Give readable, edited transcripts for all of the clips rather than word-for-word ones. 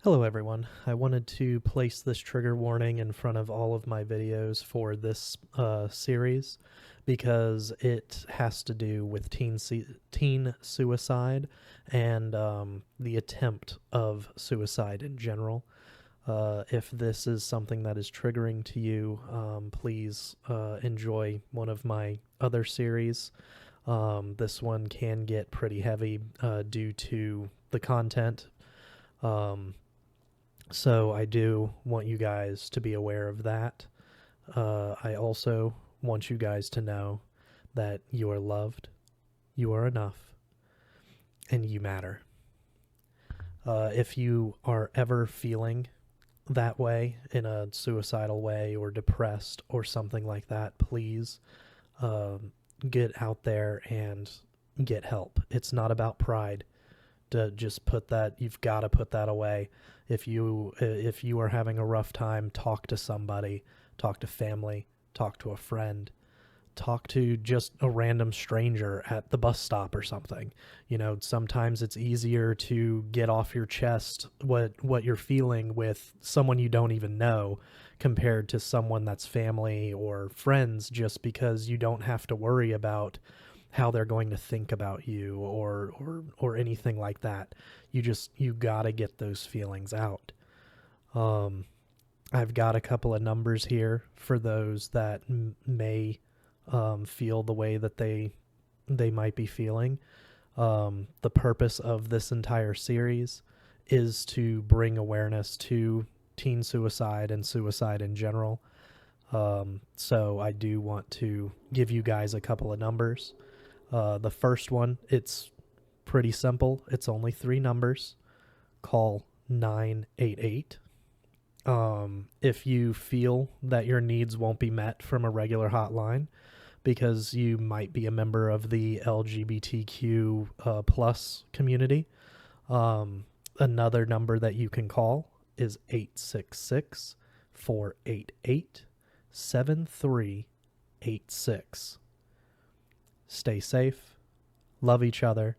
Hello everyone. I wanted to place this trigger warning in front of all of my videos for this series because it has to do with teen suicide and the attempt of suicide in general. If this is something that is triggering to you, please enjoy one of my other series. This one can get pretty heavy due to the content. So I do want you guys to be aware of that. I also want you guys to know that you are loved, you are enough, and you matter. If you are ever feeling that way, in a suicidal way or depressed or something like that, please get out there and get help. It's not about pride. To just put that, you've got to put that away. If you are having a rough time, talk to somebody, talk to family, talk to a friend, talk to just a random stranger at the bus stop or something. You know, sometimes it's easier to get off your chest what you're feeling with someone you don't even know compared to someone that's family or friends, just because you don't have to worry about how they're going to think about you or anything like that. You gotta get those feelings out. I've got a couple of numbers here for those that may feel the way that they might be feeling. The purpose of this entire series is to bring awareness to teen suicide and suicide in general. So I do want to give you guys a couple of numbers. The first one, it's pretty simple. It's only 3 numbers. Call 988. If you feel that your needs won't be met from a regular hotline because you might be a member of the LGBTQ plus community, another number that you can call is 866-488-7386. Stay safe, love each other,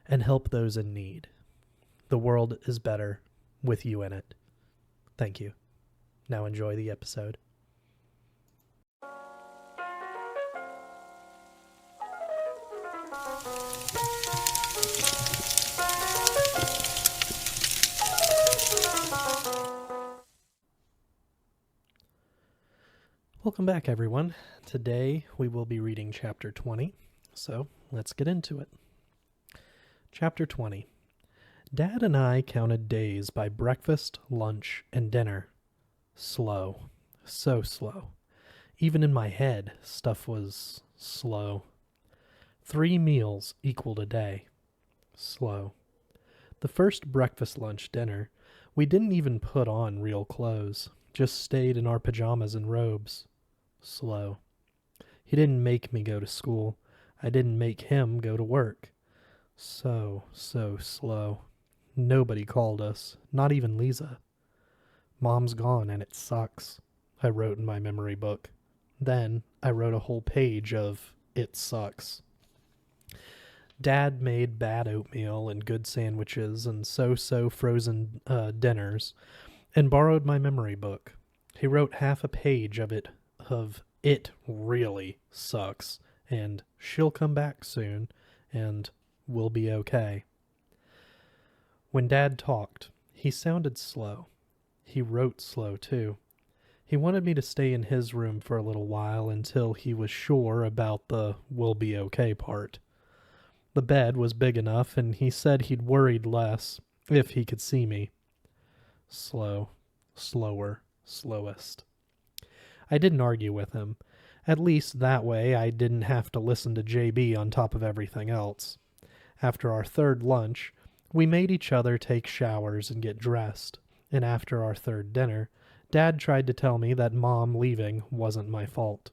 and help those in need. The world is better with you in it. Thank you. Now enjoy the episode. Welcome back, everyone. Today we will be reading Chapter 20. So let's get into it. Chapter 20. Dad and I counted days by breakfast, lunch, and dinner. Slow. So slow. Even in my head, stuff was slow. 3 meals equaled a day. Slow. The first breakfast, lunch, dinner, we didn't even put on real clothes. Just stayed in our pajamas and robes. Slow. He didn't make me go to school. I didn't make him go to work. So slow. Nobody called us, not even Lisa. Mom's gone and it sucks, I wrote in my memory book. Then I wrote a whole page of it sucks. Dad made bad oatmeal and good sandwiches and so frozen dinners and borrowed my memory book. He wrote half a page of it really sucks and she'll come back soon and we'll be okay. When Dad talked, he sounded slow. He wrote slow, too. He wanted me to stay in his room for a little while until he was sure about the we'll be okay part. The bed was big enough, and he said he'd worried less if he could see me. Slow, slower, slowest. I didn't argue with him. At least that way I didn't have to listen to JB on top of everything else. After our third lunch, we made each other take showers and get dressed, and after our third dinner, Dad tried to tell me that Mom leaving wasn't my fault.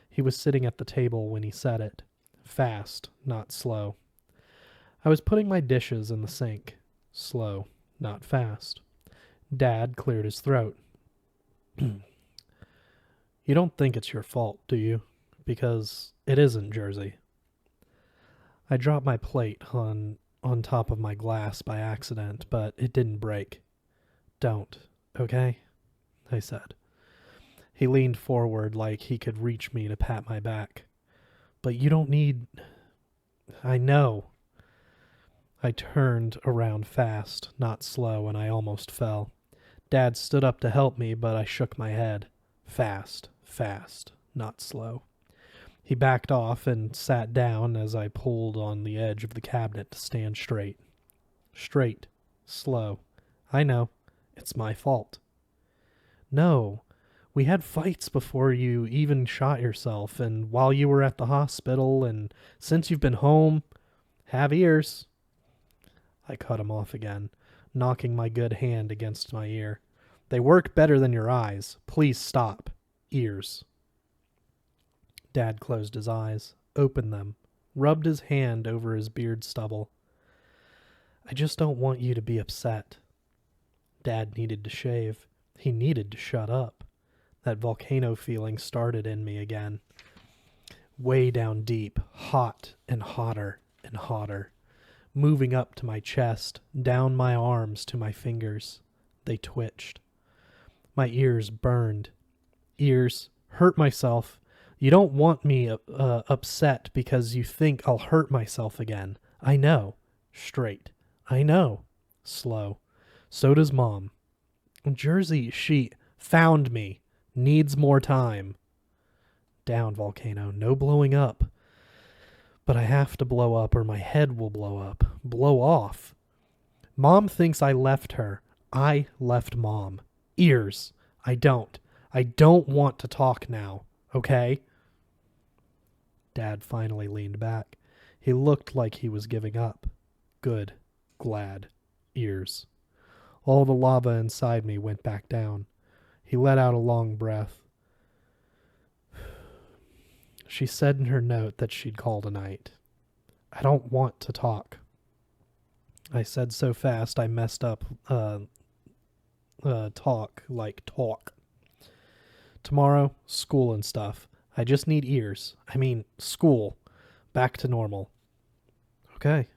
He was sitting at the table when he said it. Fast, not slow. I was putting my dishes in the sink. Slow, not fast. Dad cleared his throat. You don't think it's your fault, do you? Because it isn't, Jersey. I dropped my plate on top of my glass by accident, but it didn't break. Don't, okay? I said. He leaned forward like he could reach me to pat my back. But you don't need... I know. I turned around fast, not slow, and I almost fell. Dad stood up to help me, but I shook my head. Fast, not slow. He backed off and sat down as I pulled on the edge of the cabinet to stand straight. Straight, slow. I know. It's my fault. No. We had fights before you even shot yourself, and while you were at the hospital, and since you've been home, have ears. I cut him off again, knocking my good hand against my ear. They work better than your eyes. Please stop. Ears. Dad closed his eyes, opened them, rubbed his hand over his beard stubble. I just don't want you to be upset. Dad needed to shave. He needed to shut up. That volcano feeling started in me again. Way down deep, hot and hotter and hotter. Moving up to my chest, down my arms to my fingers. They twitched. My ears burned. Ears, hurt myself. You don't want me upset because you think I'll hurt myself again. I know. Straight. I know. Slow. So does Mom. Jersey, she found me. Needs more time. Down, volcano. No blowing up. But I have to blow up or my head will blow up. Blow off. Mom thinks I left her. I left Mom. Ears. I don't. I don't want to talk now. Okay? Dad finally leaned back. He looked like he was giving up. Good. Glad. Ears. All the lava inside me went back down. He let out a long breath. She said in her note that she'd call tonight. I don't want to talk. I said so fast I messed up talk like talk. Tomorrow, school and stuff. I just need ears. I mean, school. Back to normal. Okay.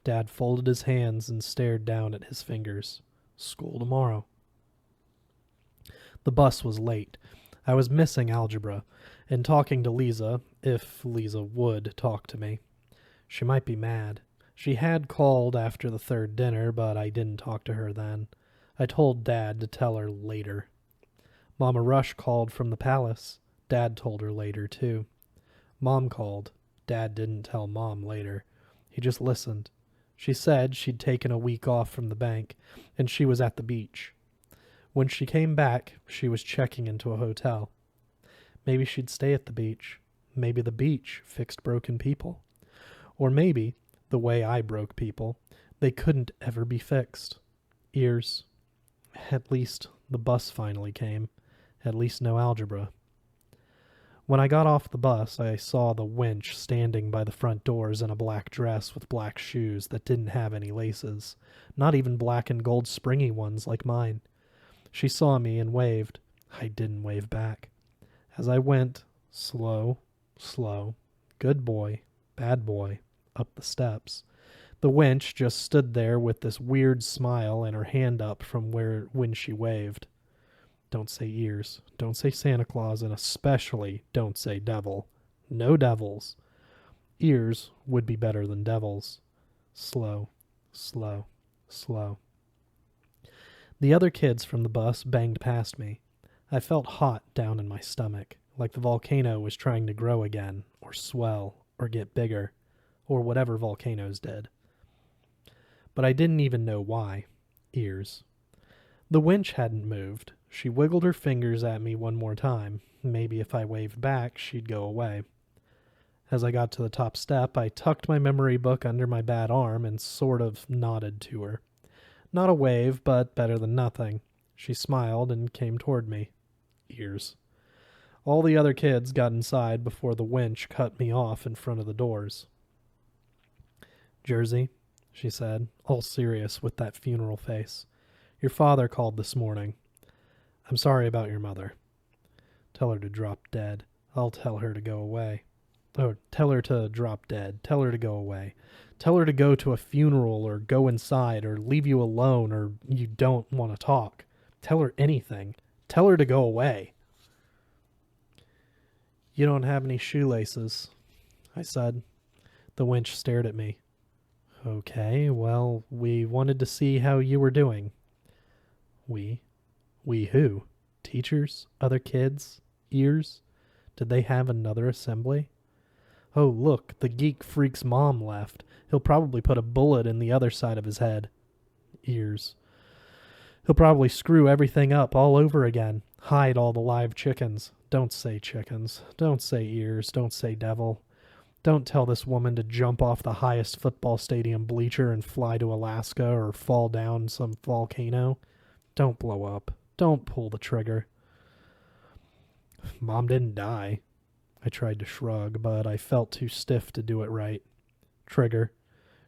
Dad folded his hands and stared down at his fingers. School tomorrow. The bus was late. I was missing algebra, and talking to Lisa, if Lisa would talk to me. She might be mad. She had called after the third dinner, but I didn't talk to her then. I told Dad to tell her later. Mama Rush called from the palace. Dad told her later, too. Mom called. Dad didn't tell Mom later. He just listened. She said she'd taken a week off from the bank, and she was at the beach. When she came back, she was checking into a hotel. Maybe she'd stay at the beach. Maybe the beach fixed broken people. Or maybe, the way I broke people, they couldn't ever be fixed. Ears. At least the bus finally came. At least no algebra. When I got off the bus, I saw the wench standing by the front doors in a black dress with black shoes that didn't have any laces, not even black and gold springy ones like mine. She saw me and waved. I didn't wave back. As I went, slow, good boy, bad boy, up the steps, the wench just stood there with this weird smile and her hand up from when she waved. Don't say ears. Don't say Santa Claus, and especially don't say devil. No devils. Ears would be better than devils. Slow. The other kids from the bus banged past me. I felt hot down in my stomach, like the volcano was trying to grow again, or swell, or get bigger, or whatever volcanoes did. But I didn't even know why. Ears. The wench hadn't moved. She wiggled her fingers at me one more time. Maybe if I waved back, she'd go away. As I got to the top step, I tucked my memory book under my bad arm and sort of nodded to her. Not a wave, but better than nothing. She smiled and came toward me. Ears. All the other kids got inside before the wench cut me off in front of the doors. Jersey, she said, all serious with that funeral face. Your father called this morning. I'm sorry about your mother. Tell her to drop dead. I'll tell her to go away. Oh, tell her to drop dead. Tell her to go away. Tell her to go to a funeral or go inside or leave you alone or you don't want to talk. Tell her anything. Tell her to go away. You don't have any shoelaces, I said. The wench stared at me. Okay, well, we wanted to see how you were doing. We? We who? Teachers? Other kids? Ears? Did they have another assembly? Oh, look, the geek freak's mom left. He'll probably put a bullet in the other side of his head. Ears. He'll probably screw everything up all over again. Hide all the live chickens. Don't say chickens. Don't say ears. Don't say devil. Don't tell this woman to jump off the highest football stadium bleacher and fly to Alaska or fall down some volcano. Don't blow up. Don't pull the trigger. Mom didn't die. I tried to shrug, but I felt too stiff to do it right. Trigger.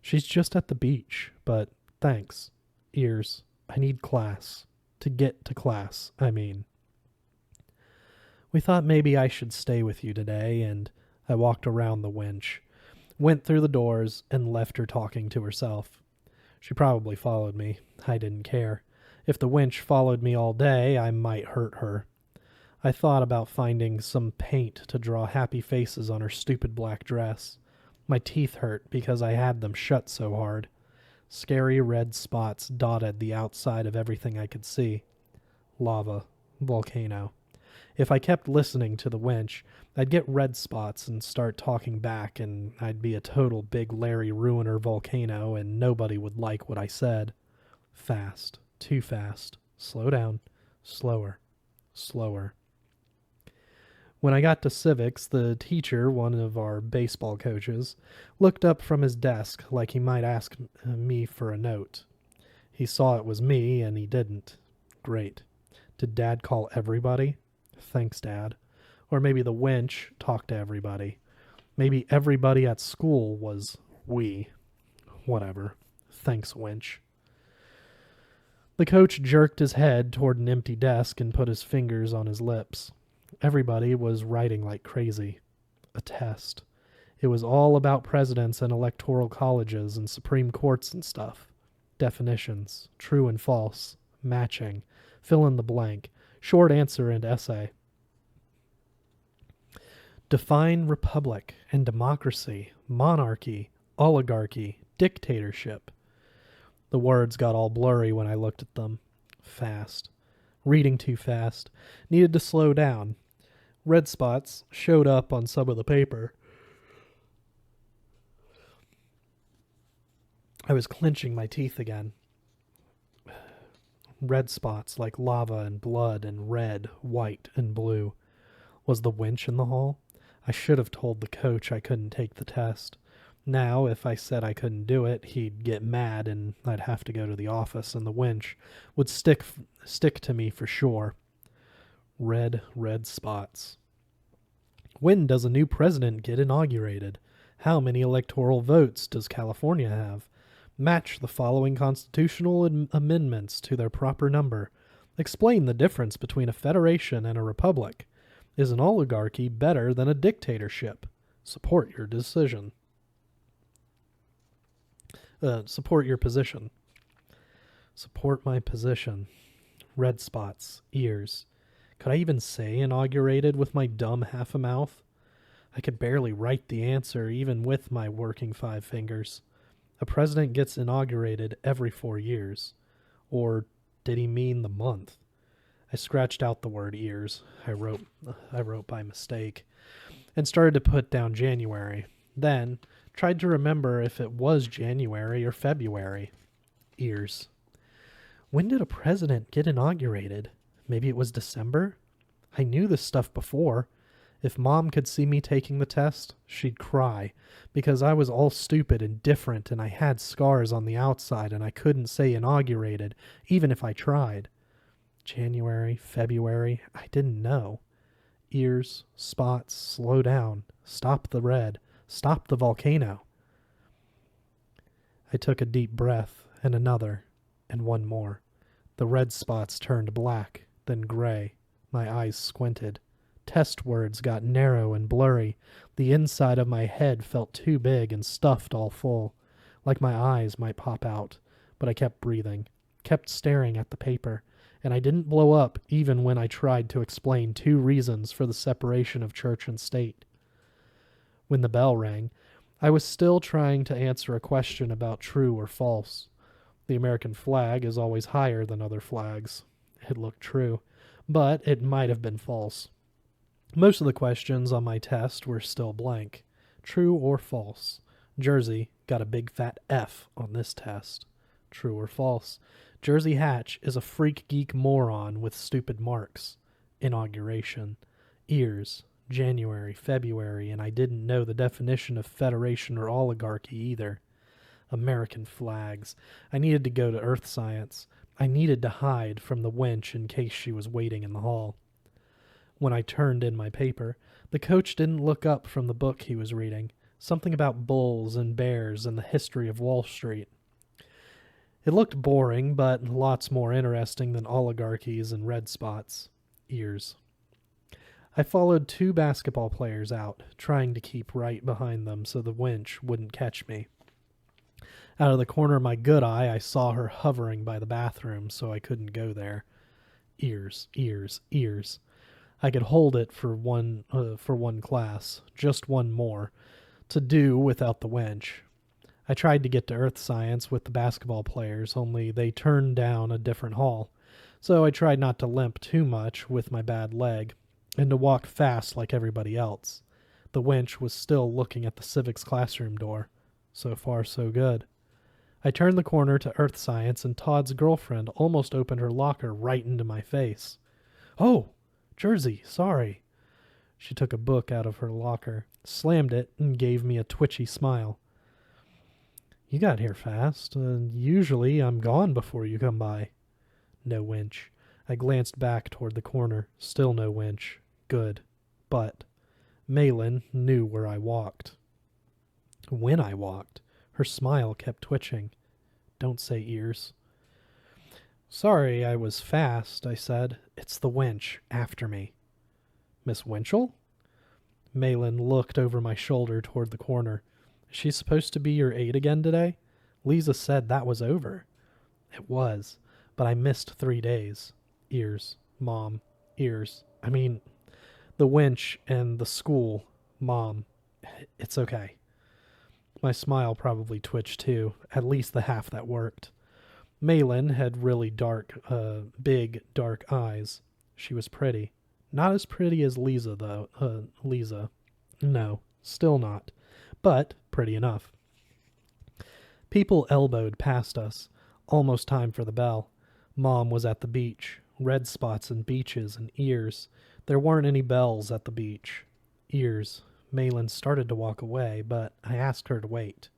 She's just at the beach, but thanks. Ears. I need class. To get to class, I mean. We thought maybe I should stay with you today, and I walked around the wench, went through the doors, and left her talking to herself. She probably followed me. I didn't care. If the wench followed me all day, I might hurt her. I thought about finding some paint to draw happy faces on her stupid black dress. My teeth hurt because I had them shut so hard. Scary red spots dotted the outside of everything I could see. Lava. Volcano. If I kept listening to the wench, I'd get red spots and start talking back, and I'd be a total big Larry Ruiner volcano, and nobody would like what I said. Fast. Too fast. Slow down. Slower. Slower. When I got to civics, the teacher, one of our baseball coaches, looked up from his desk like he might ask me for a note. He saw it was me, and he didn't. Great. Did Dad call everybody? Thanks, Dad. Or maybe the wench talked to everybody. Maybe everybody at school was we. Whatever. Thanks, wench. The coach jerked his head toward an empty desk and put his fingers on his lips. Everybody was writing like crazy. A test. It was all about presidents and electoral colleges and Supreme Courts and stuff. Definitions, true and false, matching, fill in the blank, short answer and essay. Define republic and democracy, monarchy, oligarchy, dictatorship. The words got all blurry when I looked at them. Fast. Reading too fast. Needed to slow down. Red spots showed up on some of the paper. I was clenching my teeth again. Red spots like lava and blood and red, white, and blue. Was the wench in the hall? I should have told the coach I couldn't take the test. Now, if I said I couldn't do it, he'd get mad and I'd have to go to the office, and the wench would stick to me for sure. Red spots. When does a new president get inaugurated? How many electoral votes does California have? Match the following constitutional amendments to their proper number. Explain the difference between a federation and a republic. Is an oligarchy better than a dictatorship? Support your decision. Support your position. Support my position. Red spots. Ears. Could I even say inaugurated with my dumb half a mouth? I could barely write the answer even with my working 5 fingers. A president gets inaugurated every 4 years. Or did he mean the month? I scratched out the word ears. I wrote by mistake and started to put down January. Then tried to remember if it was January or February. Ears. When did a president get inaugurated? Maybe it was December? I knew this stuff before. If Mom could see me taking the test, she'd cry, because I was all stupid and different, and I had scars on the outside, and I couldn't say inaugurated, even if I tried. January, February, I didn't know. Ears, spots, slow down, stop the red, stop the volcano. I took a deep breath, and another, and one more. The red spots turned black, then gray. My eyes squinted. Test words got narrow and blurry. The inside of my head felt too big and stuffed all full. like my eyes might pop out, but I kept breathing, kept staring at the paper, and I didn't blow up even when I tried to explain 2 reasons for the separation of church and state. When the bell rang, I was still trying to answer a question about true or false. The American flag is always higher than other flags. It looked true, but it might have been false. Most of the questions on my test were still blank. True or false? Jersey got a big fat F on this test. True or false? Jersey Hatch is a freak geek moron with stupid marks. Inauguration. Ears. January, February, and I didn't know the definition of federation or oligarchy either. American flags. I needed to go to earth science. I needed to hide from the wench in case she was waiting in the hall. When I turned in my paper, the coach didn't look up from the book he was reading, something about bulls and bears and the history of Wall Street. It looked boring, but lots more interesting than oligarchies and red spots. Ears. I followed 2 basketball players out, trying to keep right behind them so the wench wouldn't catch me. Out of the corner of my good eye, I saw her hovering by the bathroom, so I couldn't go there. Ears, ears, ears. I could hold it for one class, just one more, to do without the wench. I tried to get to earth science with the basketball players, only they turned down a different hall, so I tried not to limp too much with my bad leg, and to walk fast like everybody else. The wench was still looking at the civics classroom door. So far, so good. I turned the corner to earth science, and Todd's girlfriend almost opened her locker right into my face. "Oh, Jersey, sorry." She took a book out of her locker, slammed it, and gave me a twitchy smile. "You got here fast. Usually I'm gone before you come by." No wench. I glanced back toward the corner. Still no wench. Good. But Malin knew where I walked. When I walked, her smile kept twitching. Don't say ears. "Sorry I was fast," I said. "It's the wench after me." "Miss Winchell?" Malin looked over my shoulder toward the corner. "Is she supposed to be your aide again today? Lisa said that was over." It was, but I missed 3 days. Ears. Mom. Ears. I mean, the wench and the school. Mom. It's okay. My smile probably twitched too, at least the half that worked. Malin had really big, dark eyes. She was pretty. Not as pretty as Lisa, though. Lisa. No, still not. But pretty enough. People elbowed past us. Almost time for the bell. Mom was at the beach. Red spots and beaches and ears. There weren't any bells at the beach. Ears. Malin started to walk away, but I asked her to wait.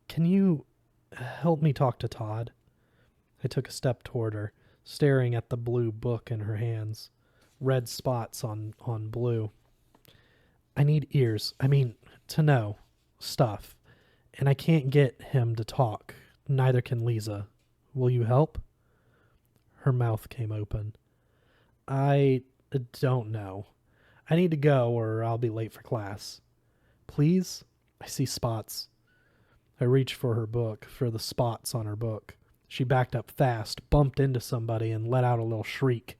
"Can you help me talk to Todd?" I took a step toward her, staring at the blue book in her hands. Red spots on blue. "I need ears. To know stuff. And I can't get him to talk. Neither can Lisa. Will you help?" Her mouth came open. "I don't know. I need to go or I'll be late for class." "Please?" I see spots. I reached for her book, for the spots on her book. She backed up fast, bumped into somebody, and let out a little shriek.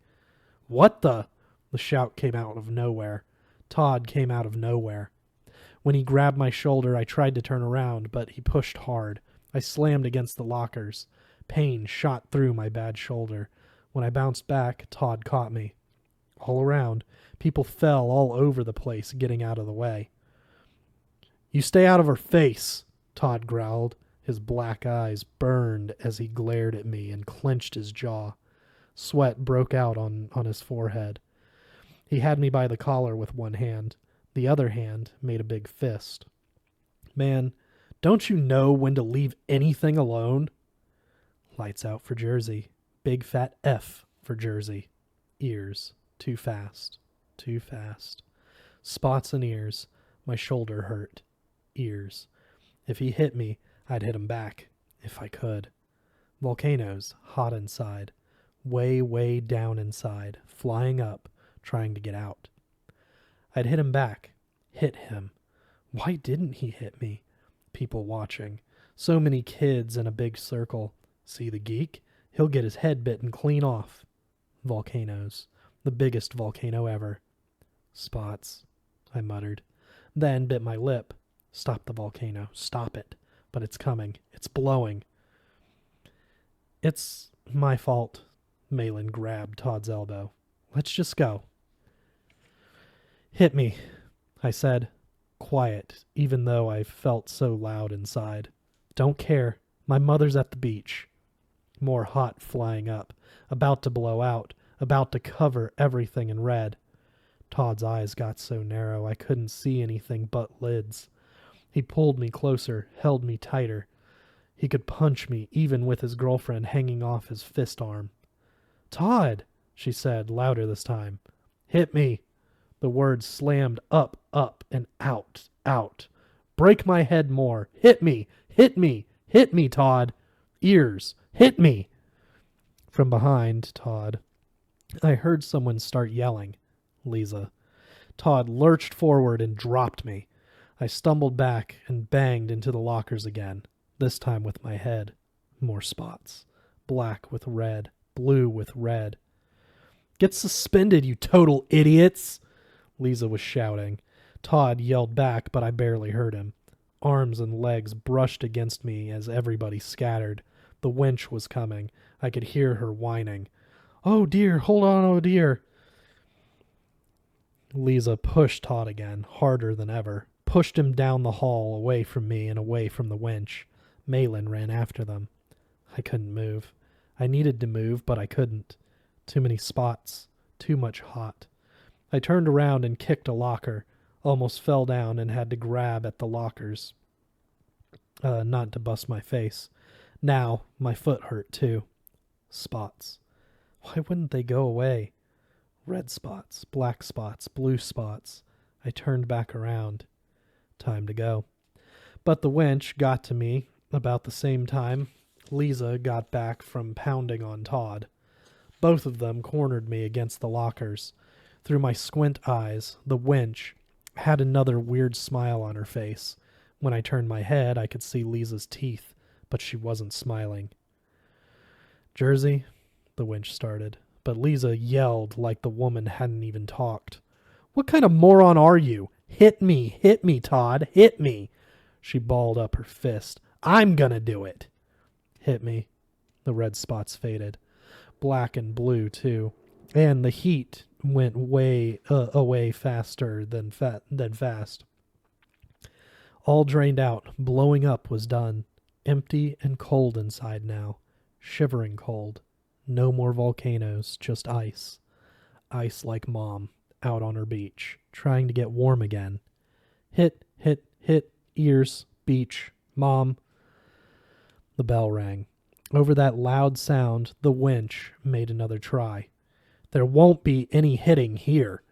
"What the?" The shout came out of nowhere. Todd came out of nowhere. When he grabbed my shoulder, I tried to turn around, but he pushed hard. I slammed against the lockers. Pain shot through my bad shoulder. When I bounced back, Todd caught me. All around, people fell all over the place, getting out of the way. "You stay out of her face," Todd growled. His black eyes burned as he glared at me and clenched his jaw. Sweat broke out on his forehead. He had me by the collar with one hand. The other hand made a big fist. "Man, don't you know when to leave anything alone?" Lights out for Jersey. Big fat F for Jersey. Ears. Too fast. Too fast. Spots and ears. My shoulder hurt. Ears. If he hit me, I'd hit him back. If I could. Volcanoes. Hot inside. Way, way down inside. Flying up. Trying to get out. I'd hit him back. Hit him. Why didn't he hit me? people watching. So many kids in a big circle. See the geek? He'll get his head bitten clean off. Volcanoes. The biggest volcano ever. Spots, I muttered. Then bit my lip. Stop the volcano. Stop it. But it's coming. It's blowing. It's my fault. Malin grabbed Todd's elbow. Let's just go. Hit me, I said, quiet, even though I felt so loud inside. Don't care. My mother's at the beach. More hot flying up, about to blow out, about to cover everything in red. Todd's eyes got so narrow I couldn't see anything but lids. He pulled me closer, held me tighter. He could punch me even with his girlfriend hanging off his fist arm. Todd, she said, louder this time. Hit me. The words slammed up, and out, out. Break my head more. Hit me, hit me, hit me, Todd. Ears, hit me. From behind Todd, I heard someone start yelling. Lisa. Todd lurched forward and dropped me. I stumbled back and banged into the lockers again, this time with my head. More spots. Black with red, blue with red. Get suspended, you total idiots! Lisa was shouting. Todd yelled back, but I barely heard him. Arms and legs brushed against me as everybody scattered. The winch was coming. I could hear her whining. Oh dear, hold on, oh dear. Lisa pushed Todd again, harder than ever. Pushed him down the hall, away from me and away from the winch. Malin ran after them. I couldn't move. I needed to move, but I couldn't. Too many spots. Too much hot. I turned around and kicked a locker. Almost fell down and had to grab at the lockers. Not to bust my face. Now, my foot hurt too. Spots. Why wouldn't they go away? Red spots, black spots, blue spots. I turned back around. Time to go. But the winch got to me about the same time Lisa got back from pounding on Todd. Both of them cornered me against the lockers. Through my squint eyes, the winch had another weird smile on her face. When I turned my head, I could see Lisa's teeth, but she wasn't smiling. Jersey, the winch started, but Lisa yelled like the woman hadn't even talked. What kind of moron are you? Hit me, Todd, hit me. She balled up her fist. I'm gonna do it. Hit me. The red spots faded. Black and blue, too. And the heat went way away faster than fast. All drained out. Blowing up was done. Empty and cold inside now. Shivering cold. No more volcanoes, just ice. Ice like Mom, out on her beach, trying to get warm again. Hit, ears, beach, Mom. The bell rang. Over that loud sound, the winch made another try. There won't be any hitting here.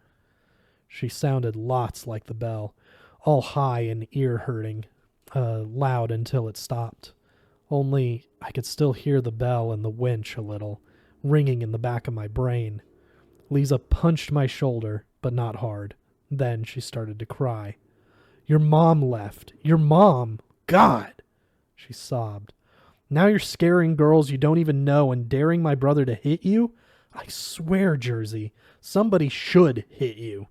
She sounded lots like the bell, all high and ear-hurting, loud until it stopped. Only I could still hear the bell and the winch a little, ringing in the back of my brain. Lisa punched my shoulder, but not hard. Then she started to cry. Your mom left. Your mom. God! She sobbed. Now you're scaring girls you don't even know and daring my brother to hit you? I swear, Jersey, somebody should hit you.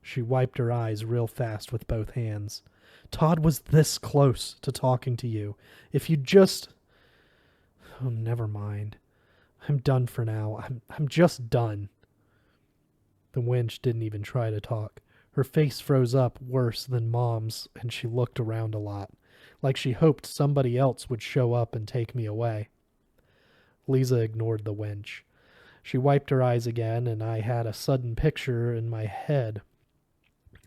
She wiped her eyes real fast with both hands. Todd was this close to talking to you. If you just... Oh, never mind. I'm done for now. I'm just done. The winch didn't even try to talk. Her face froze up worse than Mom's, and she looked around a lot, like she hoped somebody else would show up and take me away. Lisa ignored the winch. She wiped her eyes again, and I had a sudden picture in my head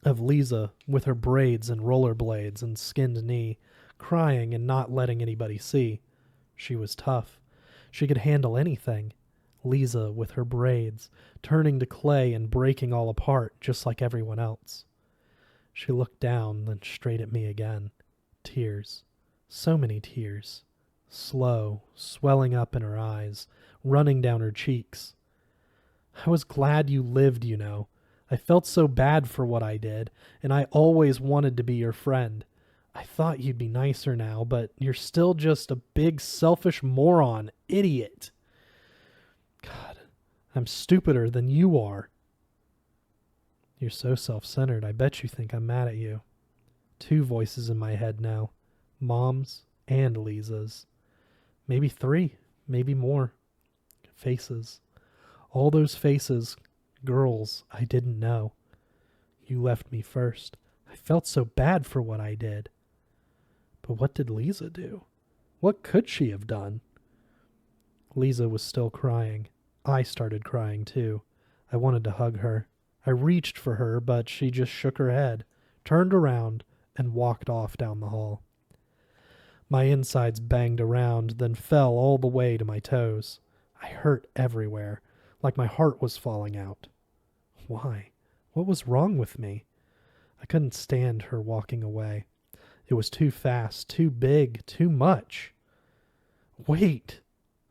of Lisa with her braids and rollerblades and skinned knee, crying and not letting anybody see. She was tough. She could handle anything. Lisa with her braids, turning to clay and breaking all apart just like everyone else. She looked down, then straight at me again. Tears. So many tears. Slow, swelling up in her eyes, running down her cheeks. I was glad you lived, you know. I felt so bad for what I did, and I always wanted to be your friend. I thought you'd be nicer now, but you're still just a big selfish moron, idiot. God, I'm stupider than you are. You're so self-centered. I bet you think I'm mad at you. 2 voices in my head now. Mom's and Lisa's. Maybe 3, maybe more. Faces. All those faces, girls I didn't know. You left me first. I felt so bad for what I did. But what did Lisa do? What could she have done? Lisa was still crying. I started crying too. I wanted to hug her. I reached for her, but she just shook her head, turned around, and walked off down the hall. My insides banged around, then fell all the way to my toes. I hurt everywhere, like my heart was falling out. Why? What was wrong with me? I couldn't stand her walking away. It was too fast, too big, too much. Wait!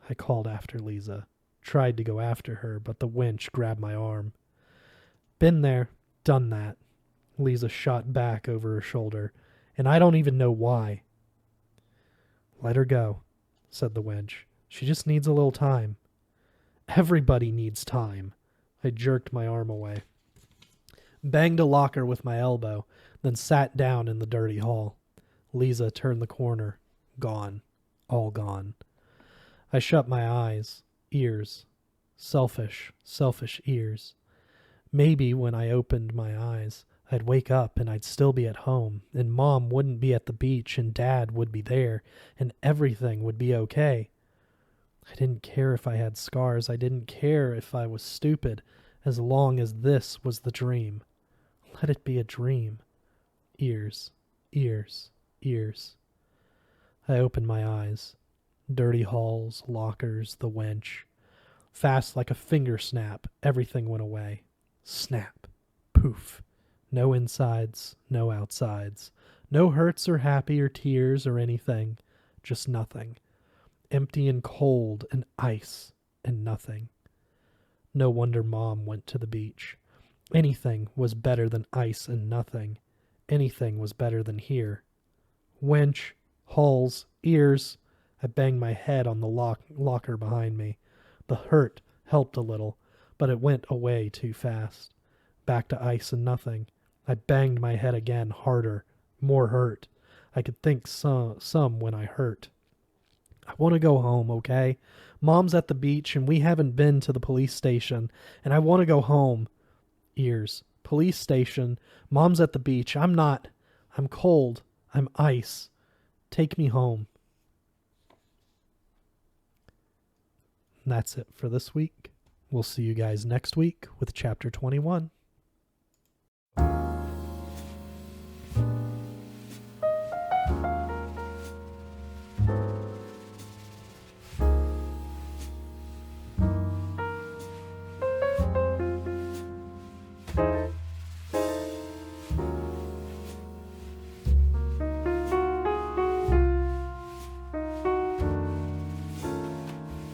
I called after Lisa. Tried to go after her, but the wench grabbed my arm. Been there, done that. Lisa shot back over her shoulder, and I don't even know why. Let her go, said the wench. She just needs a little time. Everybody needs time. I jerked my arm away. Banged a locker with my elbow, then sat down in the dirty hall. Lisa turned the corner. Gone. All gone. I shut my eyes, ears. Selfish, selfish ears. Maybe when I opened my eyes, I'd wake up and I'd still be at home, and Mom wouldn't be at the beach, and Dad would be there, and everything would be okay. I didn't care if I had scars. I didn't care if I was stupid, as long as this was the dream. Let it be a dream. Ears, ears, ears. I opened my eyes. Dirty halls, lockers, the wench. Fast like a finger snap, everything went away. Snap. Poof. No insides, no outsides. No hurts or happy or tears or anything. Just nothing. Empty and cold and ice and nothing. No wonder Mom went to the beach. Anything was better than ice and nothing. Anything was better than here. Wench, halls, ears. I banged my head on the locker behind me. The hurt helped a little, but it went away too fast. Back to ice and nothing. I banged my head again, harder, more hurt. I could think some when I hurt. I want to go home, okay? Mom's at the beach, and we haven't been to the police station, and I want to go home. Ears. Police station. Mom's at the beach. I'm not. I'm cold. I'm ice. Take me home. And that's it for this week. We'll see you guys next week with Chapter 21.